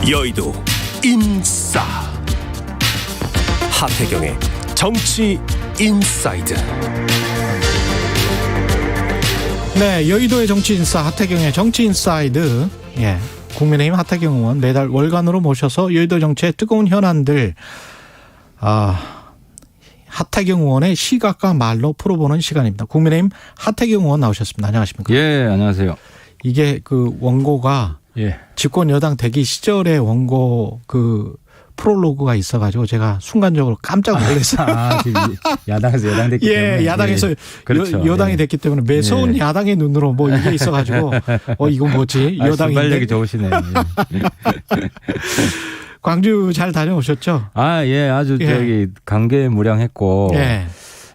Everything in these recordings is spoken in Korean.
여의도 인싸 하태경의 정치 인사이드. 네, 여의도의 정치 인싸 하태경의 정치 인사이드. 예, 국민의힘 하태경 의원 매달 월간으로 모셔서 여의도 정치의 뜨거운 현안들 하태경 의원의 시각과 말로 풀어보는 시간입니다. 국민의힘 하태경 의원 나오셨습니다. 안녕하십니까? 예, 안녕하세요. 이게 그 원고가 집권 여당 대기 시절의 원고 그 프롤로그가 있어가지고 제가 순간적으로 깜짝 놀랐어요. 지금 야당에서 여당 됐기 때문에. 야당에서 그렇죠. 여당이 됐기 때문에 매서운 야당의 눈으로 뭐 이게 있어가지고 이거 뭐지? 여당인데. 순발력이 좋으시네요. 광주 잘 다녀오셨죠? 예, 아주 저기 감개무량했고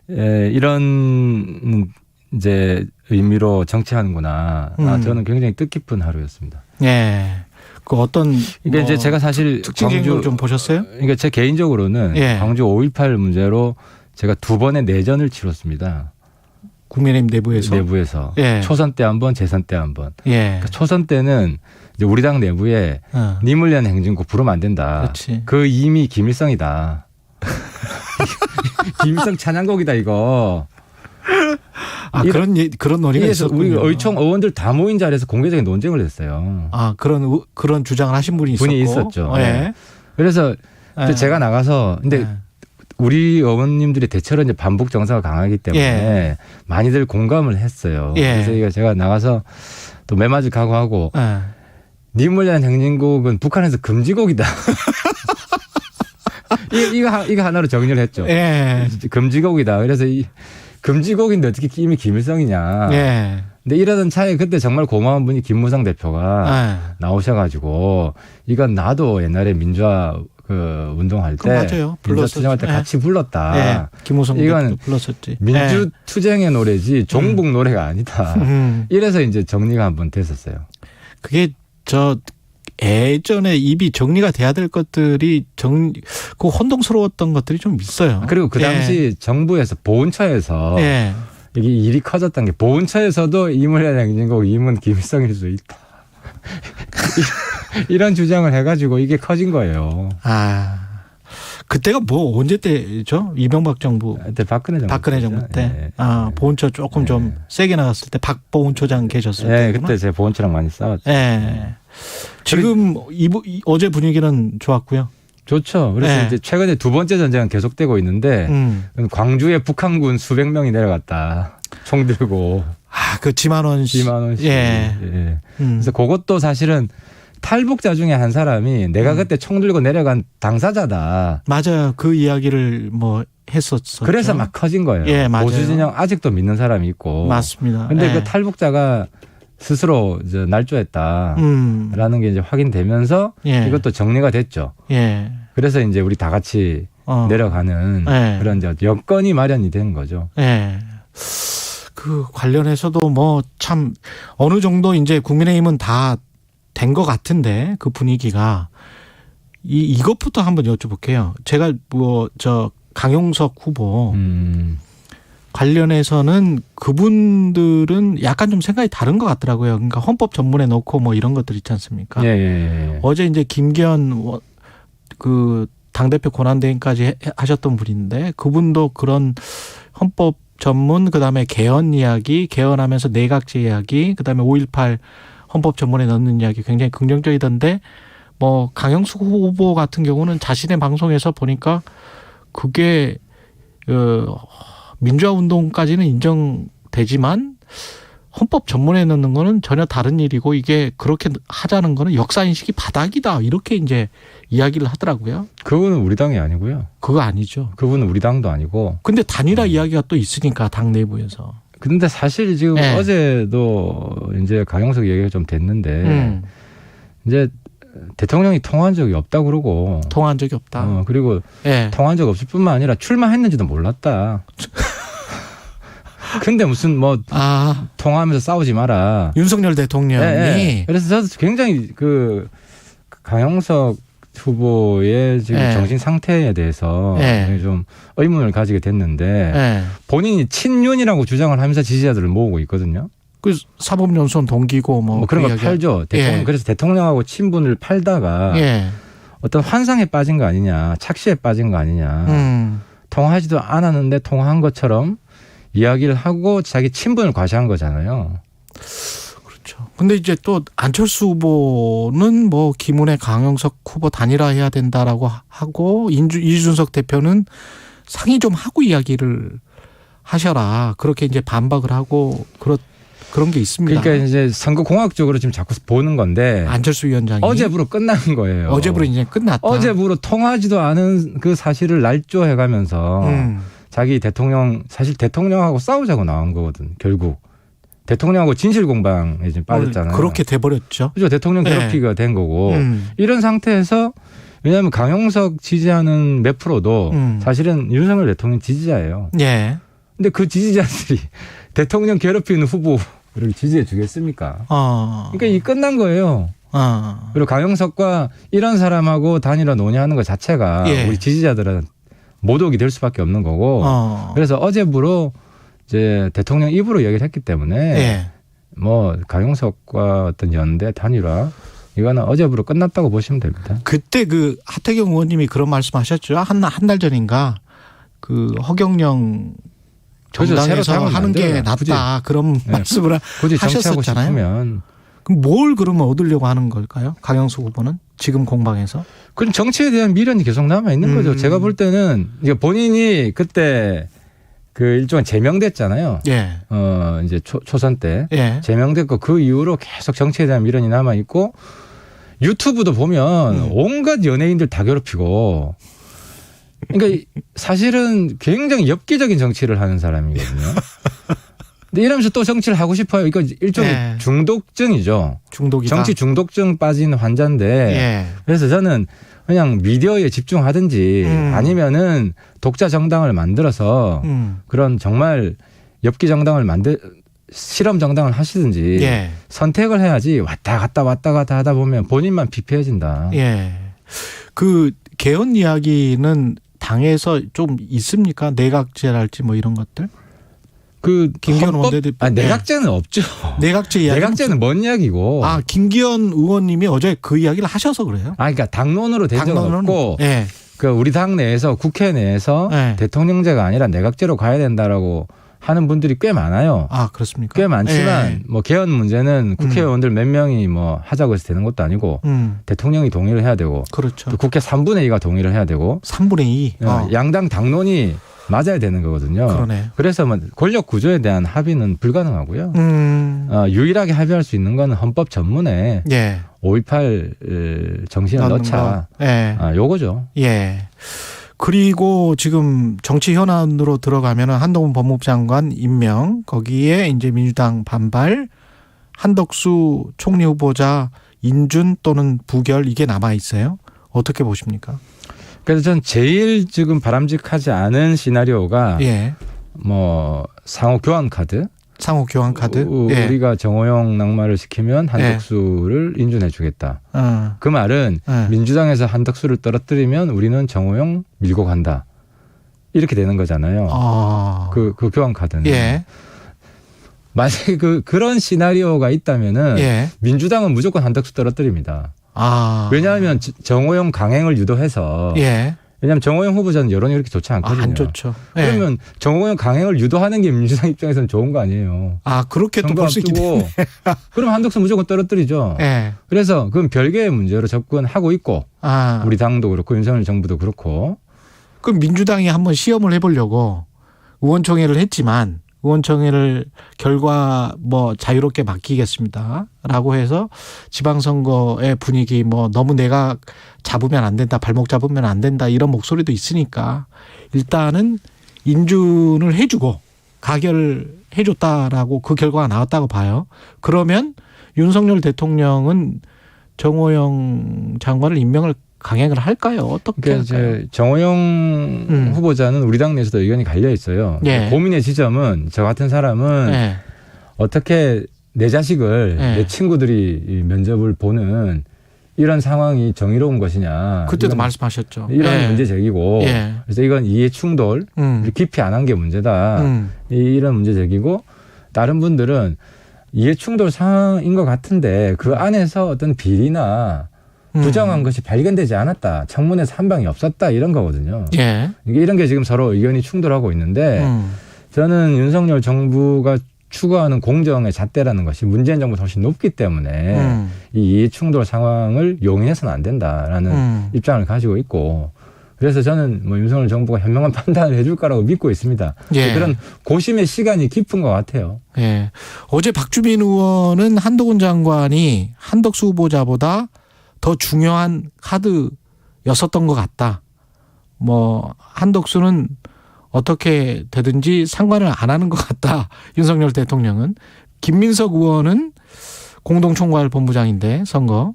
이런 이제 의미로 정치하는구나. 저는 굉장히 뜻깊은 하루였습니다. 예. 그 어떤 이게 이제 제가 사실 특징적인 걸 좀 보셨어요? 그러니까 제 개인적으로는 광주 5.18 문제로 제가 2번의 내전을 치렀습니다. 국민의힘 내부에서. 초선 때 한 번, 재선 때 한 번. 그러니까 초선 때는 이제 우리 당 내부에 님을 위한 행진곡 부르면 안 된다. 그렇지. 그 이미 김일성이다. 김일성 찬양곡이다 이거. 그런 논의가 있었군요. 우리 의총 의원들 다 모인 자리에서 공개적인 논쟁을 했어요. 그런 주장을 하신 분이 있었죠. 그래서 제가 나가서 근데 우리 의원님들이 대체로 이제 반북 정서가 강하기 때문에 많이들 공감을 했어요. 그래서 제가 나가서 또 매맞을 각오하고 님을 위한 행진곡은 북한에서 금지곡이다. 이거 하나로 정리를 했죠. 금지곡이다. 그래서 금지곡인데 어떻게 이미 김일성이냐. 근데 이러던 차에 그때 정말 고마운 분이 김무성 대표가 나오셔가지고 이건 나도 옛날에 민주화 운동할 때 민주투쟁할 때 같이 불렀다. 김무성 이건 불렀었지. 민주투쟁의 노래지 종북 노래가 아니다. 이래서 이제 정리가 한번 됐었어요. 그게 예전에 입이 정리가 돼야 될 것들이 그 혼동스러웠던 것들이 좀 있어요. 그리고 그 당시 정부에서 보훈처에서 이게 일이 커졌던 게 보훈처에서도 이물의 행진곡 임은 김일성일 수 있다. 이런 주장을 해가지고 이게 커진 거예요. 그때가 뭐 언제 때죠? 이명박 정부. 그때 박근혜 정부 때. 보훈처 조금 좀 세게 나갔을 때 박보훈처장 계셨을 때. 그때 제 보훈처랑 많이 싸웠죠. 지금 어제 분위기는 좋았고요. 좋죠. 그래서 이제 최근에 2번째 전쟁은 계속되고 있는데 광주에 북한군 수백 명이 내려갔다. 총 들고. 그 지만원 씨. 그래서 그것도 사실은 탈북자 중에 한 사람이 내가 그때 총 들고 내려간 당사자다. 맞아요. 그 이야기를 했었죠. 그래서 막 커진 거예요. 맞아요. 보수 진영 아직도 믿는 사람이 있고. 맞습니다. 근데 그 탈북자가 스스로 이제 날조했다라는 게 이제 확인되면서 이것도 정리가 됐죠. 그래서 이제 우리 다 같이 내려가는 그런 이제 여건이 마련이 된 거죠. 그 관련해서도 참 어느 정도 이제 국민의힘은 다 된 것 같은데 그 분위기가 이것부터 한번 여쭤볼게요. 제가 강용석 후보 관련해서는 그분들은 약간 좀 생각이 다른 것 같더라고요. 그러니까 헌법 전문에 놓고 이런 것들 있지 않습니까? 어제 이제 김기현 그 당대표 권한대행까지 하셨던 분인데 그분도 그런 헌법 전문 그다음에 개헌 이야기, 개헌하면서 내각제 이야기, 그다음에 5.18 헌법 전문에 넣는 이야기 굉장히 긍정적이던데 강영숙 후보 같은 경우는 자신의 방송에서 보니까 그게 민주화 운동까지는 인정되지만 헌법 전문에 넣는 거는 전혀 다른 일이고 이게 그렇게 하자는 거는 역사 인식이 바닥이다 이렇게 이제 이야기를 하더라고요. 그분은 우리 당이 아니고요. 그거 아니죠. 그분은 우리 당도 아니고. 근데 단일화 이야기가 또 있으니까 당 내부에서. 근데 사실 지금 어제도 이제 강용석 얘기가 좀 됐는데 이제 대통령이 통화한 적이 없다 그러고. 통화한 적이 없다. 그리고 통화한 적 없을 뿐만 아니라 출마했는지도 몰랐다. 근데 무슨 통화하면서 싸우지 마라. 윤석열 대통령이. 그래서 저도 굉장히 강용석 후보의 지금 정신 상태에 대해서 좀 의문을 가지게 됐는데 본인이 친윤이라고 주장을 하면서 지지자들을 모으고 있거든요. 그 사법연수원 동기고 뭐 그런 거 팔죠. 대통령. 예. 그래서 대통령하고 친분을 팔다가 예. 어떤 환상에 빠진 거 아니냐, 착시에 빠진 거 아니냐. 통화하지도 않았는데 통화한 것처럼 이야기를 하고 자기 친분을 과시한 거잖아요. 그렇죠. 근데 이제 또 안철수 후보는 뭐 김은혜, 강영석 후보 단일화해야 된다라고 하고 이준석 대표는 상의 좀 하고 이야기를 하셔라. 그렇게 이제 반박을 하고 그런 게 있습니다. 그러니까 이제 선거공학적으로 지금 자꾸 보는 건데 안철수 위원장이 어제부로 끝난 거예요. 어제부로 이제 끝났다. 어제부로 통하지도 않은 그 사실을 날조해가면서 자기 사실 대통령하고 싸우자고 나온 거거든. 결국 대통령하고 진실 공방에 지금 빠졌잖아요. 그렇게 돼버렸죠. 그렇죠. 대통령 괴롭히기가 네. 된 거고 이런 상태에서 왜냐하면 강용석 지지하는 몇 프로도 사실은 윤석열 대통령 지지자예요. 네. 근데 그 지지자들이 대통령 괴롭히는 후보를 지지해 주겠습니까? 그러니까 이 끝난 거예요. 그리고 강용석과 이런 사람하고 단일화 논의하는 것 자체가 예. 우리 지지자들은 모독이 될 수밖에 없는 거고 그래서 어제부로 이제 대통령 입으로 얘기를 했기 때문에 예. 뭐 강용석과 어떤 연대 단일화 이거는 어제부로 끝났다고 보시면 됩니다. 그때 그 하태경 의원님이 그런 말씀하셨죠. 한 달 전인가 그 허경영 정당에서 하는 게 낫다 굳이, 그런 네. 말씀을 하셨었잖아요. 그럼 뭘 그러면 얻으려고 하는 걸까요? 강영수 후보는 지금 공방에서? 그럼 정치에 대한 미련이 계속 남아 있는 거죠. 제가 볼 때는 본인이 그때 그 일종의 제명됐잖아요. 예. 이제 초선 때 예. 제명됐고 그 이후로 계속 정치에 대한 미련이 남아 있고 유튜브도 보면 온갖 연예인들 다 괴롭히고. 그러니까 사실은 굉장히 엽기적인 정치를 하는 사람이거든요. 근데 이러면서 또 정치를 하고 싶어요. 이거 일종의 네. 중독증이죠. 중독이다. 정치 중독증 빠진 환자인데 네. 그래서 저는 그냥 미디어에 집중하든지 아니면은 독자 정당을 만들어서 그런 정말 엽기 정당을 실험 정당을 하시든지 네. 선택을 해야지 왔다 갔다 하다 보면 본인만 피폐해진다. 예. 그 개헌 이야기는 당에서 좀 있습니까? 내각제랄지 뭐 이런 것들? 그 김기현 원내대표. 내각제는 없죠. 내각제 이야기. 내각제는 뭔 이야기고. 김기현 의원님이 어제 그 이야기를 하셔서 그래요? 그러니까 당론으로 된 적은 없고. 네. 그 우리 당 내에서 국회 내에서 네. 대통령제가 아니라 내각제로 가야 된다라고 하는 분들이 꽤 많아요. 그렇습니까? 꽤 많지만 네. 뭐 개헌 문제는 국회의원들 몇 명이 뭐 하자고 해서 되는 것도 아니고 대통령이 동의를 해야 되고. 그렇죠. 또 국회 3분의 2가 동의를 해야 되고. 3분의 2. 양당 당론이 맞아야 되는 거거든요. 그러네. 그래서 뭐 권력 구조에 대한 합의는 불가능하고요. 유일하게 합의할 수 있는 건 헌법 전문에 예. 5.18 정신을 넣자. 예. 요거죠. 예. 그리고 지금 정치 현안으로 들어가면은 한동훈 법무부 장관 임명, 거기에 이제 민주당 반발, 한덕수 총리 후보자 인준 또는 부결 이게 남아 있어요. 어떻게 보십니까? 그래서 전 제일 지금 바람직하지 않은 시나리오가 예. 뭐 상호 교환 카드. 상호 교환 카드. 우리가 정호영 낙마를 시키면 한덕수를 인준해 주겠다. 그 말은 민주당에서 한덕수를 떨어뜨리면 우리는 정호영 밀고 간다. 이렇게 되는 거잖아요. 그 교환 카드는. 예. 만약에 그런 시나리오가 있다면은 예. 민주당은 무조건 한덕수 떨어뜨립니다. 왜냐하면 정호영 강행을 유도해서 예. 왜냐하면 정호영 후보자는 여론이 그렇게 좋지 않거든요. 안 좋죠. 예. 그러면 정호영 강행을 유도하는 게 민주당 입장에서는 좋은 거 아니에요. 그렇게 또 볼 수 있고. 그럼 한덕수 무조건 떨어뜨리죠. 예. 그래서 그건 별개의 문제로 접근하고 있고 우리 당도 그렇고 윤석열 정부도 그렇고. 그럼 민주당이 한번 시험을 해보려고 의원총회를 했지만 의원총회를 결과 뭐 자유롭게 맡기겠습니다라고 해서 지방선거의 분위기 뭐 너무 내가 잡으면 안 된다, 발목 잡으면 안 된다 이런 목소리도 있으니까 일단은 인준을 해주고 가결해줬다라고 그 결과가 나왔다고 봐요. 그러면 윤석열 대통령은 정호영 장관을 임명을 강행을 할까요? 어떻게 할까요? 이제 정호영 후보자는 우리 당 내에서도 의견이 갈려 있어요. 예. 고민의 지점은 저 같은 사람은 예. 어떻게 내 자식을 내 친구들이 면접을 보는 이런 상황이 정의로운 것이냐. 그때도 말씀하셨죠. 이런 문제 제기고 그래서 이건 이해 충돌 깊이 안 한 게 문제다. 이런 문제 제기고 다른 분들은 이해충돌 상황인 것 같은데 그 안에서 어떤 비리나 부정한 것이 발견되지 않았다. 청문회에서 한 방이 없었다. 이런 거거든요. 예. 이런 게 지금 서로 의견이 충돌하고 있는데 저는 윤석열 정부가 추구하는 공정의 잣대라는 것이 문재인 정부보다 훨씬 높기 때문에 이 이해충돌 상황을 용인해서는 안 된다라는 입장을 가지고 있고 그래서 저는 뭐 윤석열 정부가 현명한 판단을 해줄 거라고 믿고 있습니다. 예. 그런 고심의 시간이 깊은 것 같아요. 예. 어제 박주민 의원은 한동훈 장관이 한덕수 후보자보다 더 중요한 카드였었던 것 같다. 뭐 한덕수는 어떻게 되든지 상관을 안 하는 것 같다. 윤석열 대통령은. 김민석 의원은 공동총괄본부장인데 선거.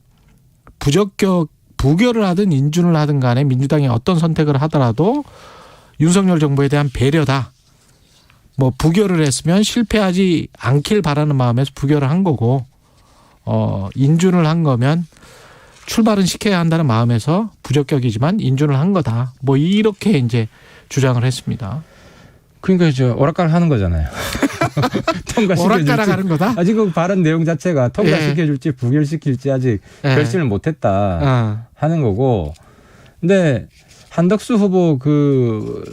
부결을 하든 인준을 하든 간에 민주당이 어떤 선택을 하더라도 윤석열 정부에 대한 배려다. 뭐 부결을 했으면 실패하지 않길 바라는 마음에서 부결을 한 거고 인준을 한 거면 출발은 시켜야 한다는 마음에서 부적격이지만 인준을 한 거다. 뭐 이렇게 이제 주장을 했습니다. 그러니까 이제 오락가락 하는 거잖아요. 오락가락 하는 거다? 아직 그 발언 내용 자체가 통과시켜줄지 부결시킬지 아직 결심을 못했다 하는 거고. 근데 한덕수 후보 그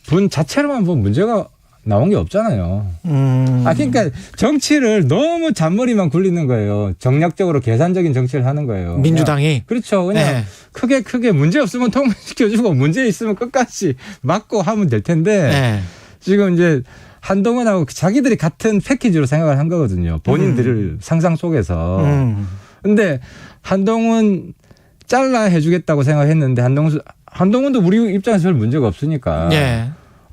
분 자체로만 보면 문제가 나온 게 없잖아요. 그러니까 정치를 너무 잔머리만 굴리는 거예요. 정략적으로 계산적인 정치를 하는 거예요. 민주당이. 그냥, 그렇죠. 그냥 크게 문제 없으면 통과시켜주고 문제 있으면 끝까지 막고 하면 될 텐데 지금 이제 한동훈하고 자기들이 같은 패키지로 생각을 한 거거든요. 본인들을 상상 속에서. 근데 한동훈 잘라 해주겠다고 생각했는데 한동훈도 우리 입장에서 별 문제가 없으니까.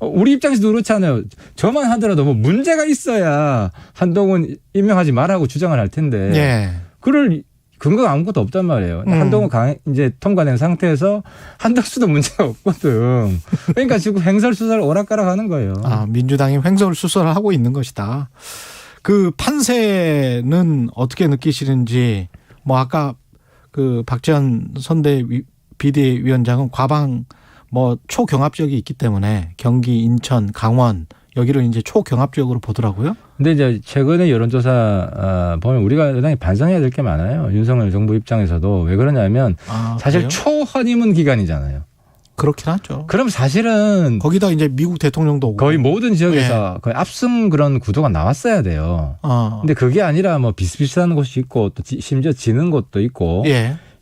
우리 입장에서도 그렇잖아요. 저만 하더라도 뭐 문제가 있어야 한동훈 임명하지 말라고 주장을 할 텐데. 그럴 근거가 아무것도 없단 말이에요. 한동훈 이제 통과된 상태에서 한덕수도 문제가 없거든. 그러니까 지금 횡설수설 오락가락 하는 거예요. 민주당이 횡설수설을 하고 있는 것이다. 그 판세는 어떻게 느끼시는지 뭐 아까 그 박지원 선대 비대위원장은 과방 뭐 초경합 지역이 있기 때문에 경기, 인천, 강원 여기를 이제 초경합 지역으로 보더라고요. 근데 이제 최근에 여론조사 보면 우리가 여당이 반성해야 될 게 많아요. 윤석열 정부 입장에서도 왜 그러냐면 사실 그래요? 초허니문 기간이잖아요. 그렇긴 하죠. 그럼 사실은 거기다 이제 미국 대통령도 오고 거의 모든 지역에서 거의 압승 그런 구도가 나왔어야 돼요. 근데 그게 아니라 뭐 비슷비슷한 곳이 있고 또 심지어 지는 곳도 있고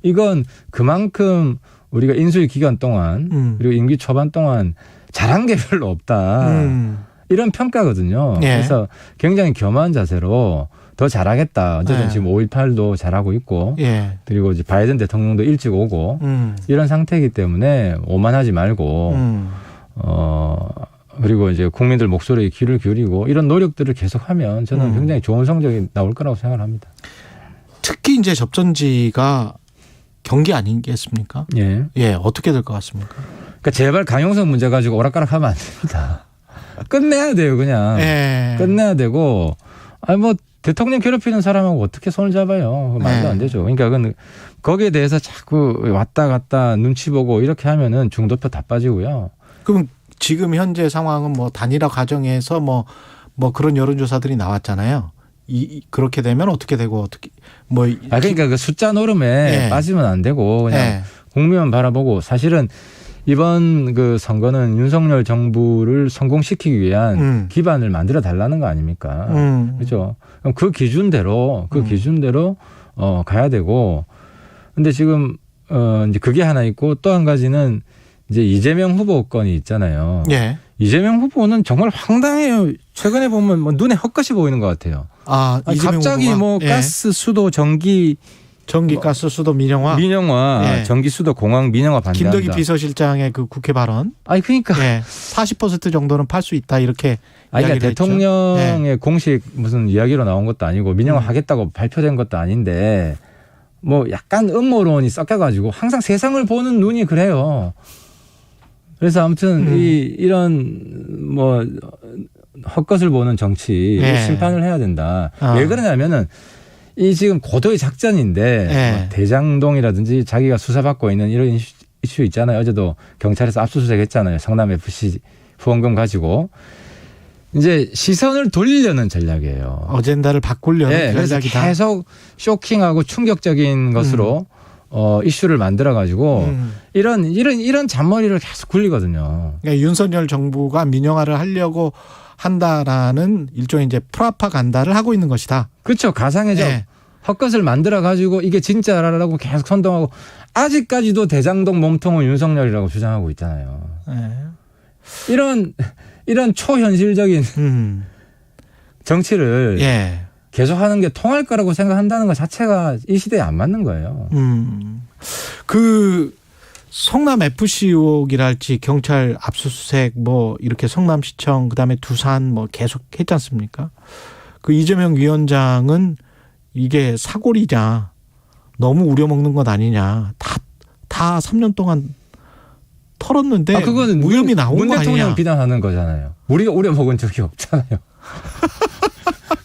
이건 그만큼 우리가 인수위 기간 동안 그리고 임기 초반 동안 잘한 게 별로 없다. 이런 평가거든요. 그래서 굉장히 겸허한 자세로 더 잘하겠다. 어쨌든 지금 5.18도 잘하고 있고 그리고 이제 바이든 대통령도 일찍 오고 이런 상태이기 때문에 오만하지 말고 그리고 이제 국민들 목소리에 귀를 기울이고 이런 노력들을 계속하면 저는 굉장히 좋은 성적이 나올 거라고 생각을 합니다. 특히 이제 접전지가 경기 아니겠습니까? 어떻게 될 것 같습니까? 그러니까 제발 강용석 문제 가지고 오락가락하면 안 됩니다. 끝내야 돼요, 그냥. 끝내야 되고, 뭐 대통령 괴롭히는 사람하고 어떻게 손을 잡아요? 말도 안 되죠. 그러니까 거기에 대해서 자꾸 왔다 갔다 눈치 보고 이렇게 하면은 중도표 다 빠지고요. 그럼 지금 현재 상황은 뭐 단일화 과정에서 뭐 그런 여론조사들이 나왔잖아요. 그렇게 되면 어떻게 되고 어떻게 뭐 그러니까 그 숫자 노름에 빠지면 안 되고 그냥 국민만 바라보고 사실은 이번 그 선거는 윤석열 정부를 성공시키기 위한 기반을 만들어 달라는 거 아닙니까? 그렇죠. 그럼 그 기준대로 가야 되고 근데 지금 이제 그게 하나 있고 또 한 가지는 이제 이재명 후보 건이 있잖아요. 이재명 후보는 정말 황당해요. 최근에 보면 뭐 눈에 헛것이 보이는 것 같아요. 갑자기 후보가? 뭐 가스, 수도, 전기, 가스, 수도, 민영화, 전기, 수도, 공항, 민영화 반대한다. 김덕기 비서실장의 그 국회 발언. 그러니까 40% 정도는 팔 수 있다 이렇게. 그러니까 대통령의 공식 무슨 이야기로 나온 것도 아니고 민영화 하겠다고 발표된 것도 아닌데 뭐 약간 음모론이 섞여가지고 항상 세상을 보는 눈이 그래요. 그래서 아무튼 이런 뭐 헛것을 보는 정치 심판을 해야 된다. 왜 그러냐면은 이 지금 고도의 작전인데 대장동이라든지 자기가 수사받고 있는 이런 이슈 있잖아요. 어제도 경찰에서 압수수색 했잖아요. 성남 FC 후원금 가지고 이제 시선을 돌리려는 전략이에요. 어젠다를 바꾸려는 전략이다. 계속 쇼킹하고 충격적인 것으로 이슈를 만들어 가지고 이런 잔머리를 계속 굴리거든요. 그러니까 윤석열 정부가 민영화를 하려고 한다라는 일종의 이제 프로파간다를 하고 있는 것이다. 그렇죠. 가상의적 헛것을 만들어 가지고 이게 진짜라고 계속 선동하고 아직까지도 대장동 몸통은 윤석열이라고 주장하고 있잖아요. 이런 초현실적인 정치를 계속하는 게 통할 거라고 생각한다는 것 자체가 이 시대에 안 맞는 거예요. 그 성남 FC 의혹이랄지 경찰 압수수색 뭐 이렇게 성남시청 그다음에 두산 뭐 계속 했지 않습니까? 그 이재명 위원장은 이게 사골이냐 너무 우려먹는 것 아니냐 다 3년 동안 털었는데 그거는 무혐의 나온 거 아니냐. 문 대통령 비난하는 거잖아요. 우리가 우려먹은 적이 없잖아요.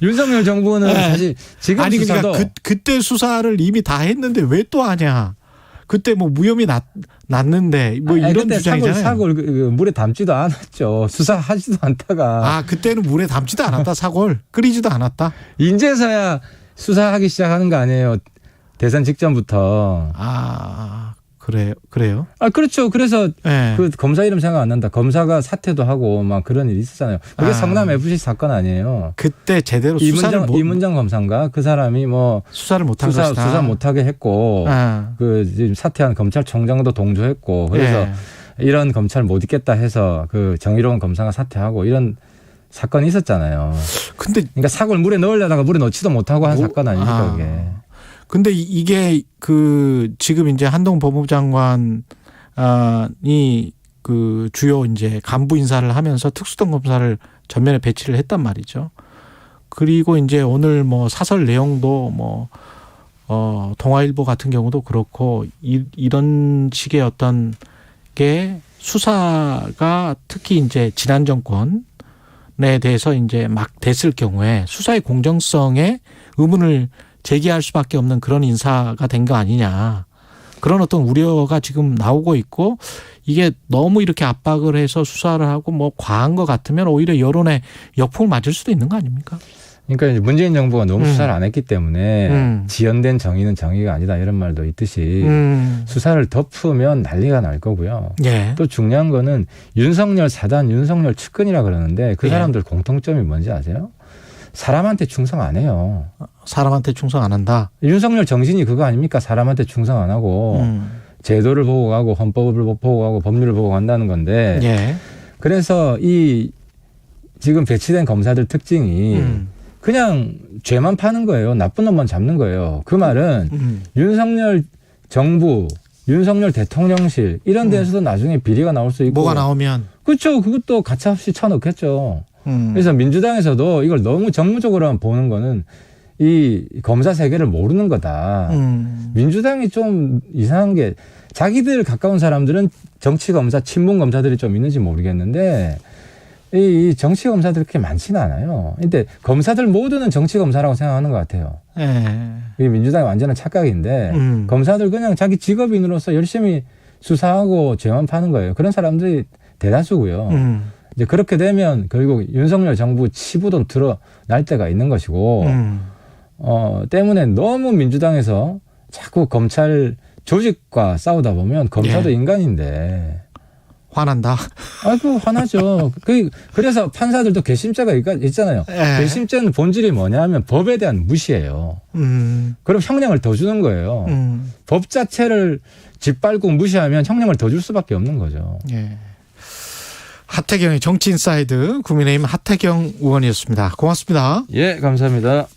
윤석열 정부는 사실 지금 아니 수사도 그러니까 그때 수사를 이미 다 했는데 왜 또 하냐. 그때 뭐 무혐의 났는데 뭐 이런 주장이잖아요. 사골 물에 담지도 않았죠. 수사하지도 않다가. 그때는 물에 담지도 않았다. 사골 끓이지도 않았다. 인제서야 수사하기 시작하는 거 아니에요. 대선 직전부터. 그래요? 그렇죠. 그래서 그 검사 이름 생각 안 난다. 검사가 사퇴도 하고 막 그런 일이 있었잖아요. 그게 성남 FC 사건 아니에요. 그때 제대로 이문정 검사인가 그 사람이 뭐 수사를 못한 것이다. 수사 못하게 했고 그 지금 사퇴한 검찰총장도 동조했고 그래서 이런 검찰 못 있겠다 해서 그 정의로운 검사가 사퇴하고 이런 사건이 있었잖아요. 그러니까 사골 물에 넣으려다가 물에 넣지도 못하고 한 사건 아닙니까 그게. 근데 이게 지금 이제 한동훈 법무부 장관이 그 주요 이제 간부 인사를 하면서 특수동 검사를 전면에 배치를 했단 말이죠. 그리고 이제 오늘 뭐 사설 내용도 동아일보 같은 경우도 그렇고 이런 식의 어떤 게 수사가 특히 이제 지난 정권에 대해서 이제 막 됐을 경우에 수사의 공정성에 의문을 제기할 수밖에 없는 그런 인사가 된 거 아니냐. 그런 어떤 우려가 지금 나오고 있고 이게 너무 이렇게 압박을 해서 수사를 하고 뭐 과한 것 같으면 오히려 여론에 역풍을 맞을 수도 있는 거 아닙니까? 그러니까 문재인 정부가 너무 수사를 안 했기 때문에 지연된 정의는 정의가 아니다 이런 말도 있듯이 수사를 덮으면 난리가 날 거고요. 또 중요한 거는 윤석열 사단, 윤석열 측근이라 그러는데 그 사람들 공통점이 뭔지 아세요? 사람한테 충성 안 해요. 사람한테 충성 안 한다. 윤석열 정신이 그거 아닙니까? 사람한테 충성 안 하고 제도를 보고 가고 헌법을 보고 가고 법률을 보고 간다는 건데 그래서 이 지금 배치된 검사들 특징이 그냥 죄만 파는 거예요. 나쁜 놈만 잡는 거예요. 그 말은 윤석열 정부, 윤석열 대통령실 이런 데서도 나중에 비리가 나올 수 있고. 뭐가 나오면. 그렇죠. 그것도 가차없이 쳐넣겠죠. 그래서 민주당에서도 이걸 너무 정무적으로만 보는 거는 이 검사 세계를 모르는 거다. 민주당이 좀 이상한 게 자기들 가까운 사람들은 정치검사, 친문검사들이 좀 있는지 모르겠는데 이 정치검사들이 그렇게 많지는 않아요. 근데 검사들 모두는 정치검사라고 생각하는 것 같아요. 이게 민주당의 완전한 착각인데 검사들 그냥 자기 직업인으로서 열심히 수사하고 죄만 파는 거예요. 그런 사람들이 대다수고요. 이제 그렇게 되면 결국 윤석열 정부 치부도 드러날 때가 있는 것이고 때문에 너무 민주당에서 자꾸 검찰 조직과 싸우다 보면 검사도 인간인데 화난다. 화나죠. 그래서 판사들도 괘씸죄가 있잖아요. 괘씸죄는 본질이 뭐냐면 법에 대한 무시예요. 그럼 형량을 더 주는 거예요. 법 자체를 짓밟고 무시하면 형량을 더 줄 수밖에 없는 거죠. 하태경의 정치인사이드 국민의힘 하태경 의원이었습니다. 고맙습니다. 감사합니다.